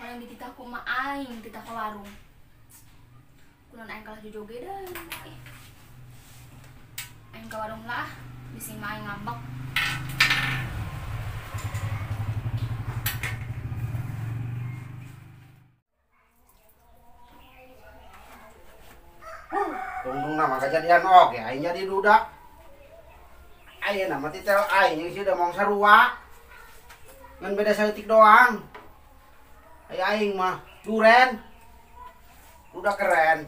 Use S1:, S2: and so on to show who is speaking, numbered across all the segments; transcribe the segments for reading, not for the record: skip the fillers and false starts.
S1: Orang dititah ku mah aing titah ke warung. Kunaon aing kalah jojoge deui. Aing ke warung lah, bisi mah aing ngambek.
S2: Tungtung nama kejadian oke, aing jadi duda. Aing nama titel aing yang sudah mau sarua. Ngan beda saeutik doang. Aing mah duren. Duda keren.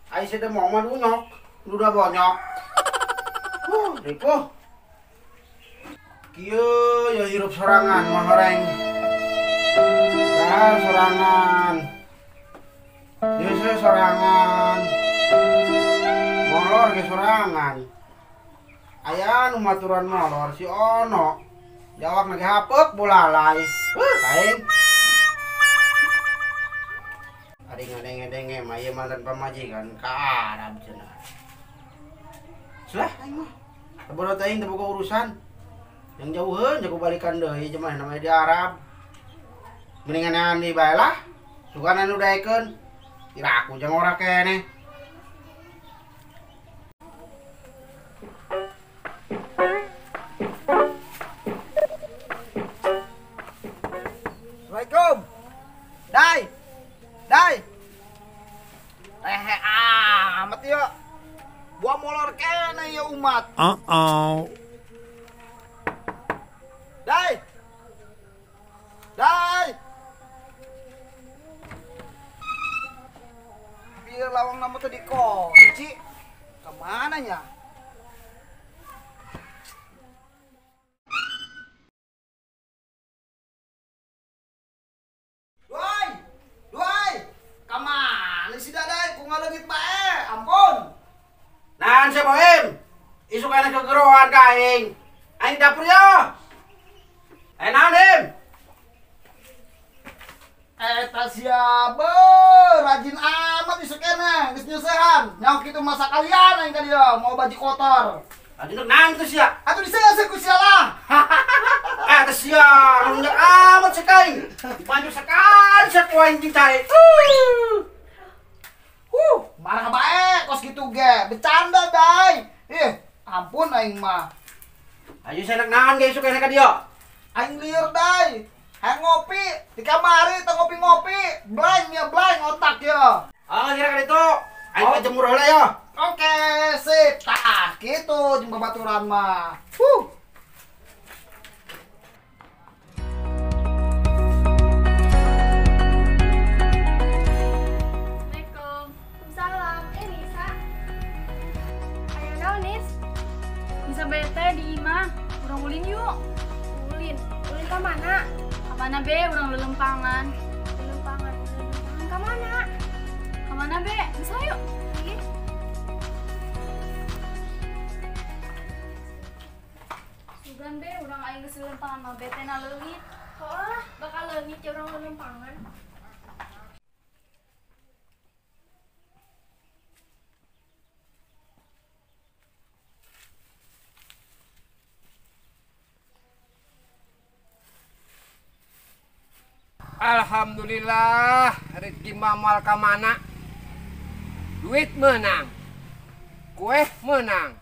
S2: Aing sudah mau mah dunyok, duda bonyok. Ripuh. Kieu ya hirup sorangan mah horeng. Dahar sorangan. Biasa sorangan. Molor ge sorangan. Aya nu maturan molor si Ono. Jawab lagi hapek bolalai. Kain. Ari ngadenge-denge mah ieu mantan pamajikan ka Arab cenah. Sulah aing mah. Sabodo teh teu boga urusan. Yang jauheun jago balikan deui cuman namanya di Arab. Mendingan andi bae lah. Sukana nu daekeun. Tira aku jeung ora keneh.
S3: Assalamualaikum. Dai. Amat ya. Buah molor kene ya umat. Dai. Biar lawang nama tadi kunci. Kemana nya?
S2: Nahan si Boim, isukan ke gerohan ka aing. Aing dapur ya. Nahan Im.
S3: Eta siapa? Rajin amat isukena, geus nyeusehan. Nyaho kitu masak kalian aing ka dieu, mau baju kotor.
S2: Tadi tuh nahan tuh sia.
S3: Atuh diseuseuh ku sia lah.
S2: Eta sia, nunjuk amat sekali. Banyak sekali sak waing cintai.
S3: Marah bae kos gitu ge. Bercanda, Dai. Ampun aing mah.
S2: Ayo senak nahan ge isukena ka dieu.
S3: Aing lieur, Dai. Hayang ngopi di kamari, teu ngopi-ngopi. Blank otak ya.
S2: Kira ka ditu. Aing mah jemur heula ya.
S3: Oke, sip. Tah, kitu jeung babaturan mah.
S1: Bisa bete di imah, urang ulin yuk. Ulin ke mana? Kamana be, urang lelempangan. Lelempangan kamana? Kamana be, bisa yuk. Sugan be, urang aing geus lelempangan mah bete na leungit. Kok bakal leungit ya urang lelempangan.
S4: Alhamdulillah, rezeki mamal ka mana? Duit menang. Kue menang.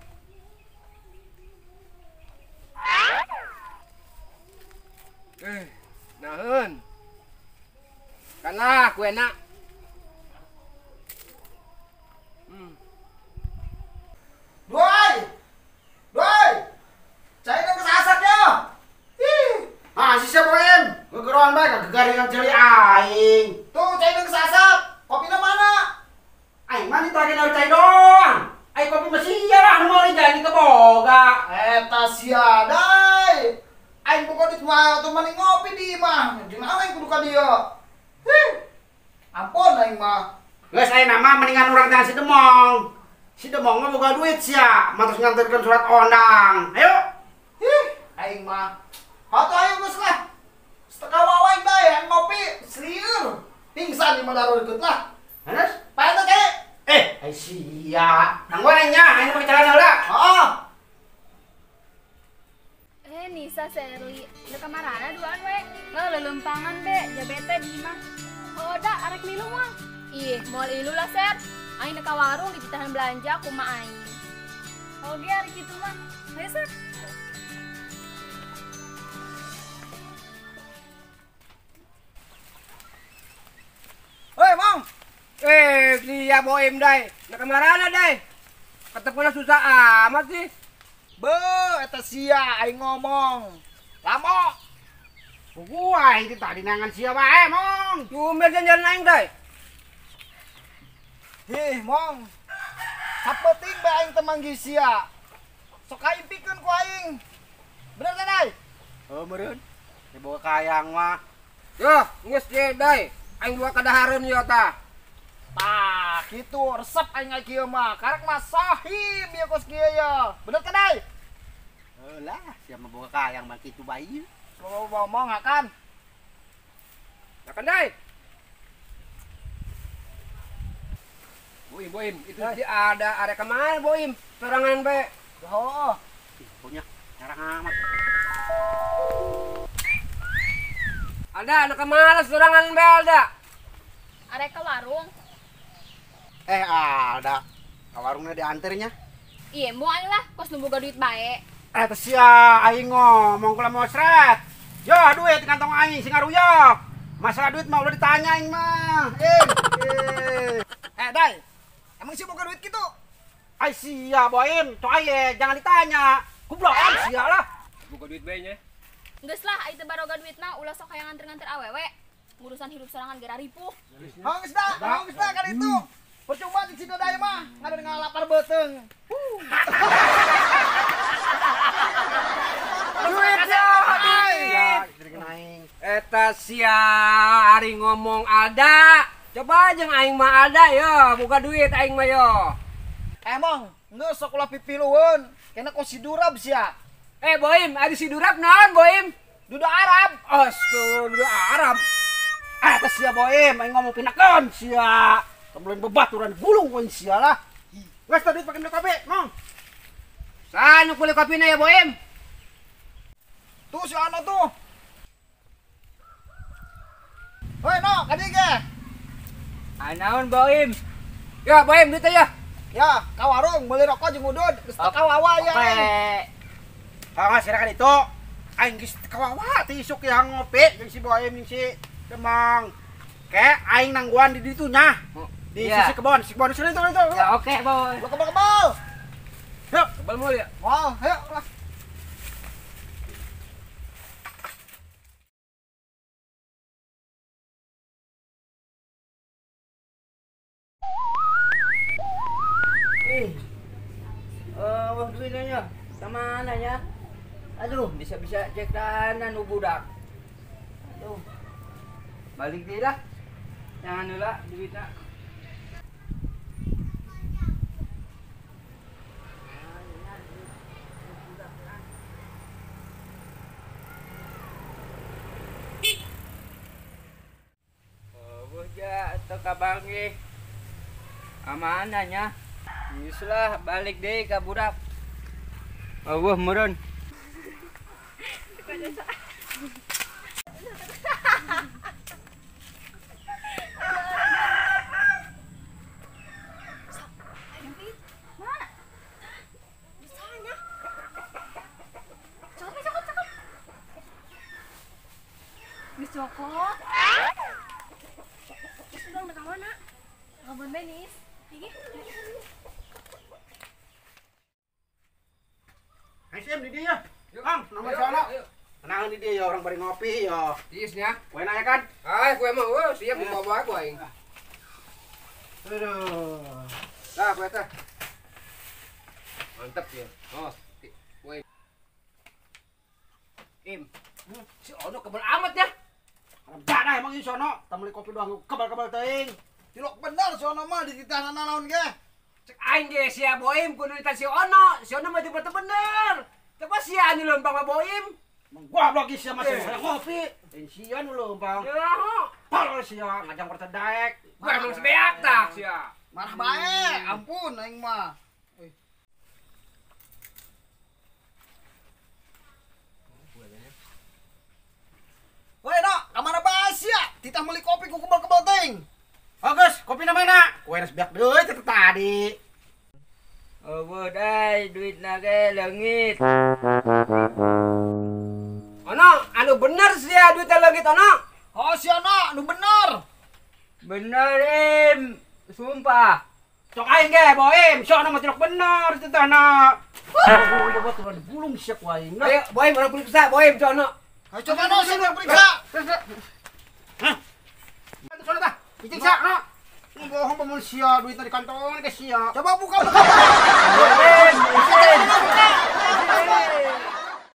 S4: Naheun. Kanlah kuena.
S3: Doi. Cai teh kesasat ya.
S2: Si sia Boim, gegerohan bae ka gegaringan celi aing.
S3: Tuh cai teh kesasat. Kopina mana?
S2: Aing mah ditagih na cai doang. Aing kopi mah sia lah nu meuli jadi teu boga.
S3: Eta sia, Dai. Aing boga tadi ya. Ampun aing mah.
S2: Geus aya nama mendingan urang teh si Demong. Si Demong mah boga duit sia, matos nganterkeun surat ondang. Ayo.
S3: Aing mah. Hatu ayo geus lah. Setengah wawaing bae yang ngopi selieur. Pingsan di mana deket lah.
S2: Hanes?
S3: Pae teh kae.
S2: Ai sia. Nang gorengnya, aing pakai celana heula.
S3: Heeh.
S1: Nisa Serli, udah kamarana duaan we. Nggak lelempangan be, jabete di imah. Oh, dah arek milu mah. Ih, moal ilu lah Ser. Aing deka warung ditahan belanja kumaha aing. Oge arek kitu mah. Ayo Ser.
S3: Hei, Mang.
S4: Dia Boim dai. Nak kemarana dai? Ketepuna susah amat sih.
S3: Be, eta sia aing ngomong. Lamo.
S2: Gua itu tadi nangan sia wae, Mong.
S4: Tumben jalan aing dai.
S3: Hih, Mong. Sapeting bae aing teu manggi sia. Sok aing pikeun ku aing. Bener teh, Dai?
S2: Oh, meureun. Di boga kayang mah.
S4: Yo, geus ye dai. Aing dua kadahareun ieu tah.
S3: Tah, kitu resep aing kieu mah. Karek mah sahim ieu kos kieu ya. Bener teh, Dai?
S2: Lah, sia mah boga kayang mah kitu bae.
S3: Lo ngomong akan.
S4: Makan dai. Boim, itu sih ada arek kemana Boim? Sorangan be.
S3: Oh,
S2: Punya jarang amat.
S4: Ada anak kemana sorangan be ada.
S1: Arek ke warung.
S2: Ada. Ka warungna dianternya.
S1: Iya, mau aing lah, kos nu boga duit bae.
S2: Teh sia aing ngomong kula mau sret. Yo, duit di kantong aing sing ngaruyok. Masalah duit mah udah ditanya aing mah.
S3: Dai. Emang sih boga duit gitu?
S2: Ai sia Boim, to aye jangan ditanya. Kublokan sia lah.
S4: Buka duit bae nya.
S1: Geus lah, ai teu baroga duitna ulah sok hayang nganter-nganter awewe. Ngurusan hidup sorangan gara ripuh.
S3: Hangis dah kan itu. Percuma di situ dai mah, ngade ngalapar beuteung.
S4: Duitnya
S2: Ya, jadi aing.
S4: Eta sia ari ngomong ada. Coba aja aing mah ada ya, buka duit aing mah yo.
S3: Emang, ngeus sok ulah pipilueun. Kena kos si durab sia.
S4: Boim, ada si durap naon Boim?
S3: Duda Arab.
S4: Astaga, Arab.
S2: Teh sia Boim, aing ngomong pinakeun sia. Kemudian bebaturan gulung poin sia lah. Geus tadi pakai minum kopi, Mong.
S4: Sanu kulit kopi na ya Boim?
S3: Tuh si Ano tuh. Hoi no, kadi ge.
S4: Anaon Boim? Ya Boim, duit ya.
S3: Ya, ka warung meuli rokok jeung udud, geus teu kawawa ya.
S2: Silakan itu. Aing geus kawawa ti isuk yang ngopi jeung si Boim jeung si Demang. Kayak aing nangguan di ditu nya. Di sisi kebon sini tuh.
S4: Ya oke Boy.
S3: Lo kebal-kebal.
S2: Yuk,
S4: Kebal mulu ya.
S3: Wah, ayo lah.
S4: Duitnya kemana ya? Aduh, bisa-bisa cek kanan budak. Aduh, balik deh dah. Jangan dulu duitnya. Oh, ya, atau kabangi. Amananya. Yuslah balik deh ke budak. Oh, meren.
S1: Cokot. Sudah udah kawan nak. Ngabun benis. Ini.
S2: Aisem di dia. Kang, nama sana. Tenang di dia ya orang bari ngopi ya.
S4: Tiisnya.
S2: Kue nanya kan?
S4: Ay, kue mah siap bawa aku aing.
S2: Aduh.
S4: Nah, kue teh. Mantap ya. Oh, kue. Si Ono kebal amat ya.
S2: Ada emang di sono, kita beli kopi doang kebal-kebal teuing.
S3: Cilok bener sono mah di titah naon ge.
S4: Cek aing ge sia Boim kudu ditanya si Ono mah teu bener. Coba sia anu lempang mah Boim.
S2: Goblok geus sia masih kopi. Sia nu leumpang.
S4: Ya,
S2: Pal sia ngajang pertedaek.
S4: gua emang sebeak tak sia.
S3: Marah bae, ampun aing mah. Woi, Nok, kamana bae sia? Titah meuli kopi ku kebal-kebal teuing.
S2: Bagus, kopi na mana? Kue res biak deui teh tadi.
S4: Oh, dai duitna ge leungit. Ono, anu bener sia duitna leungit ono.
S3: Oh, sia Nok, nu bener.
S4: Bener Im, sumpah.
S2: Sok aing ge, Boim, sono mah tidak bener teh tanah. Oh, coba tuh ada bulung sia ku aing.
S4: Ayo, Boim orang periksa, Boim sono.
S3: Ayo coba Nok sini periksa.
S2: Hah? Itu sono tah. Diperiksa, no. Bohong pemun sia duitna di kantong ke sia.
S3: Coba buka.
S4: Boim,